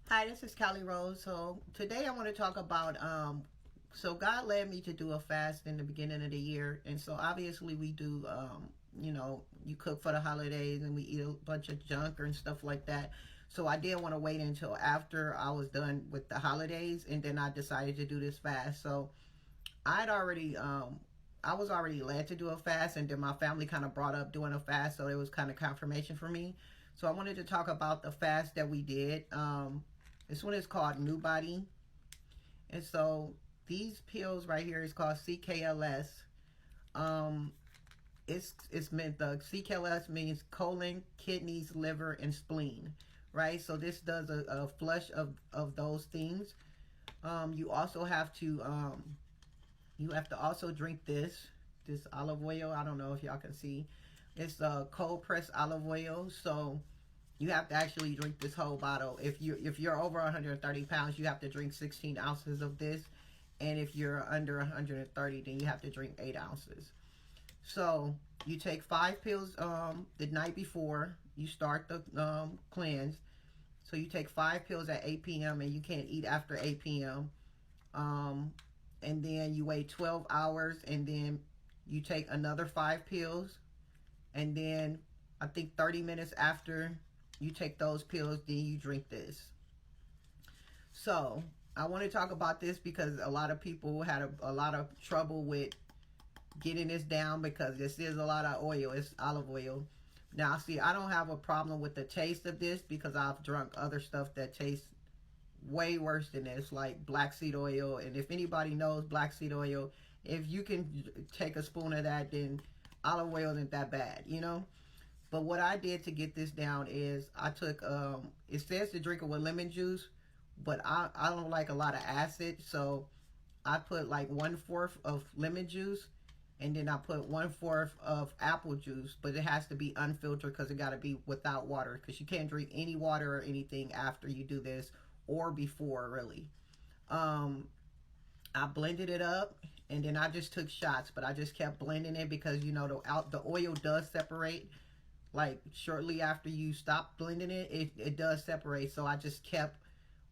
Hi, this is Callie Rose. So today I want to talk about so God led me to do a fast in the beginning of the year, and so obviously we do you cook for the holidays and we eat a bunch of junk and stuff like that. So I did want to wait until after I was done with the holidays, and then I decided to do this fast. So I'd already I was already led to do a fast, and then my family kind of brought up doing a fast, so it was kind of confirmation for me. So I wanted to talk about the fast that we did. This one is called New Body, and so these pills right here is called CKLS. Um, it's meant the CKLS means colon, kidneys, liver, and spleen, right? So this does a flush of those things. You also have to also drink this olive oil. I don't know if y'all can see. It's cold pressed olive oil. So you have to actually drink this whole bottle. If you're over 130 pounds, you have to drink 16 ounces of this, and if you're under 130, then you have to drink 8 ounces. So you take 5 pills the night before you start the cleanse. So you take 5 pills at 8 p.m. and you can't eat after 8 p.m. Um, and then you wait 12 hours, and then you take another 5 pills, and then I think 30 minutes after you take those pills, then you drink this. So I want to talk about this because a lot of people had a lot of trouble with getting this down because this is a lot of oil. It's olive oil. Now, see, I don't have a problem with the taste of this because I've drunk other stuff that tastes way worse than this, like black seed oil. And if anybody knows black seed oil, if you can take a spoon of that, then olive oil isn't that bad. But what I did to get this down is I took it says to drink it with lemon juice, but I don't like a lot of acid, so I put like 1/4 of lemon juice, and then I put 1/4 of apple juice, but it has to be unfiltered because it got to be without water, because you can't drink any water or anything after you do this, or before, really. um I blended it up, and then I just took shots, but I just kept blending it because the oil does separate. Like shortly after you stop blending it does separate. So I just kept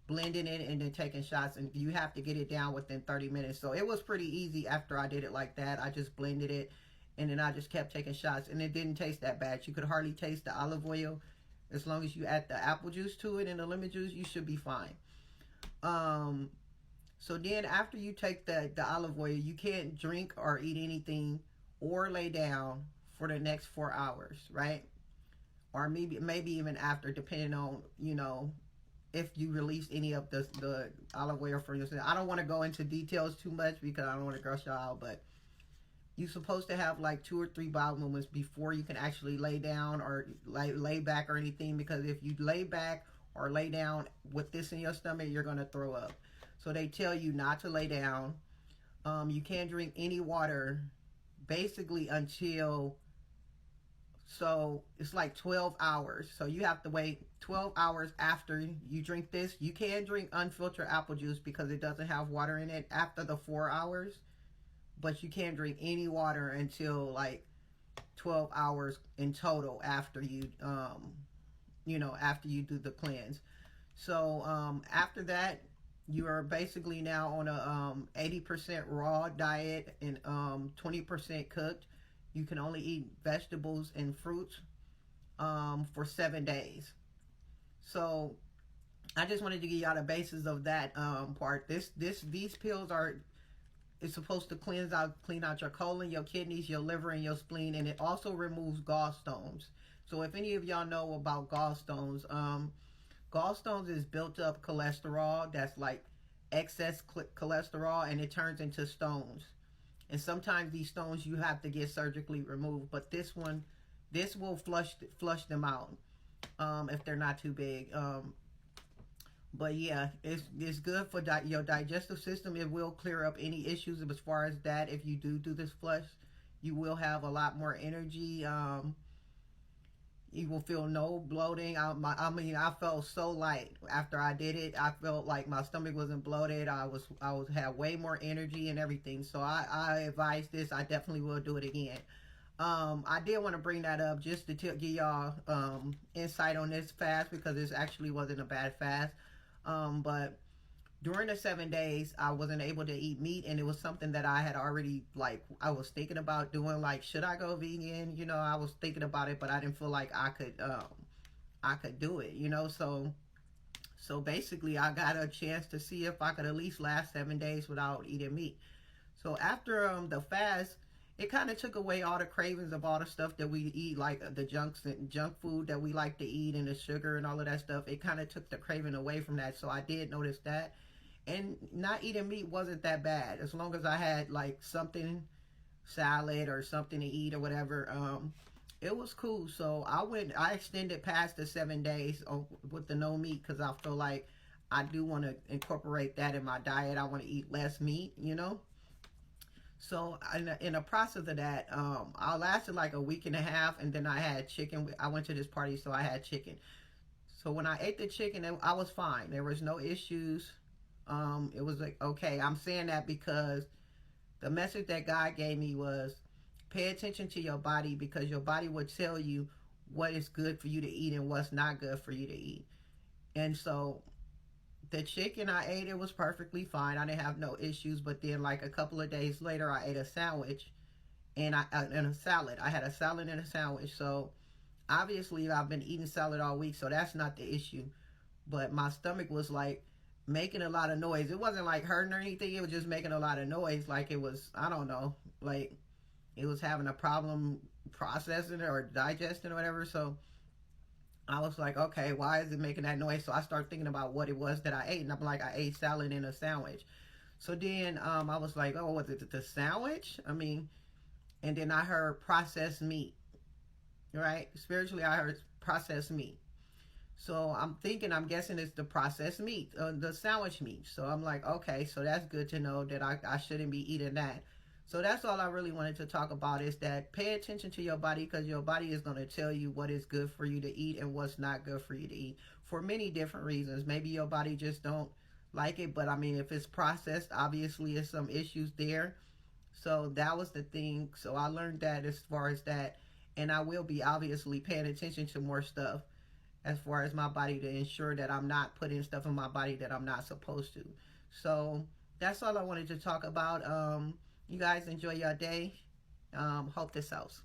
blending it and then taking shots, and you have to get it down within 30 minutes. So it was pretty easy after I did it like that. I just blended it, and then I just kept taking shots, and it didn't taste that bad. You could hardly taste the olive oil. As long as you add the apple juice to it and the lemon juice, you should be fine. um so then after you take the olive oil, you can't drink or eat anything or lay down for the next 4 hours, right? Or maybe even after, depending on if you release any of the olive oil for yourself. I don't want to go into details too much because I don't want to gross y'all out, but you're supposed to have like 2 or 3 bowel movements before you can actually lay down or lay back or anything, because if you lay back or lay down with this in your stomach, you're going to throw up. So they tell you not to lay down. You can't drink any water basically until, so it's like 12 hours. So you have to wait 12 hours after you drink this. You can drink unfiltered apple juice because it doesn't have water in it after the 4 hours, but you can't drink any water until like 12 hours in total after after you do the cleanse. So after that, you are basically now on a 80% raw diet and 20% cooked. You can only eat vegetables and fruits for 7 days. So I just wanted to give y'all the basis of that part. These pills are, it's supposed to clean out your colon, your kidneys, your liver, and your spleen, and it also removes gallstones. So if any of y'all know about gallstones, gallstones is built up cholesterol that's like excess cholesterol, and it turns into stones. And sometimes these stones you have to get surgically removed, but this will flush them out if they're not too big. But yeah, it's good for your digestive system. It will clear up any issues as far as that. If you do this flush, you will have a lot more energy. You will feel no bloating. I felt so light after I did it. I felt like my stomach wasn't bloated. I was had way more energy and everything. So I advise this. I definitely will do it again. I did want to bring that up just to give y'all insight on this fast, because this actually wasn't a bad fast. But during the 7 days, I wasn't able to eat meat, and it was something that I had already, like, I was thinking about doing. Like, should I go vegan? You know, I was thinking about it, but I didn't feel like I could do it. You know, so basically, I got a chance to see if I could at least last 7 days without eating meat. So after the fast, it kind of took away all the cravings of all the stuff that we eat, like the junk food that we like to eat, and the sugar and all of that stuff. It kind of took the craving away from that. So I did notice that, and not eating meat wasn't that bad as long as I had like something, salad or something to eat or whatever. It was cool. So I extended past the 7 days with the no meat because I feel like I do want to incorporate that in my diet. I want to eat less meat, you know. So in the process of that, I lasted like a week and a half, and then I had chicken. I went to this party, so I had chicken. So when I ate the chicken, I was fine. There was no issues. It was like, okay. I'm saying that because the message that God gave me was pay attention to your body, because your body will tell you what is good for you to eat and what's not good for you to eat. And so the chicken I ate, it was perfectly fine. I didn't have no issues. But then, like a couple of days later, I ate a sandwich and a salad. I had a salad and a sandwich. So obviously, I've been eating salad all week, so that's not the issue. But my stomach was like making a lot of noise. It wasn't like hurting or anything. It was just making a lot of noise. Like it was, I don't know, like it was having a problem processing it or digesting or whatever. So I was like, okay, why is it making that noise? So I started thinking about what it was that I ate, and I'm like, I ate salad and a sandwich. So then I was like, oh, was it the sandwich? I mean, and then I heard processed meat, right? Spiritually, I heard processed meat. So I'm thinking, I'm guessing it's the processed meat, the sandwich meat. So I'm like, okay, so that's good to know that I shouldn't be eating that. So that's all I really wanted to talk about, is that pay attention to your body, because your body is going to tell you what is good for you to eat and what's not good for you to eat for many different reasons. Maybe your body just don't like it, but I mean, if it's processed, obviously there's some issues there. So that was the thing. So I learned that as far as that, and I will be obviously paying attention to more stuff as far as my body to ensure that I'm not putting stuff in my body that I'm not supposed to. So that's all I wanted to talk about. You guys enjoy your day. Hope this helps.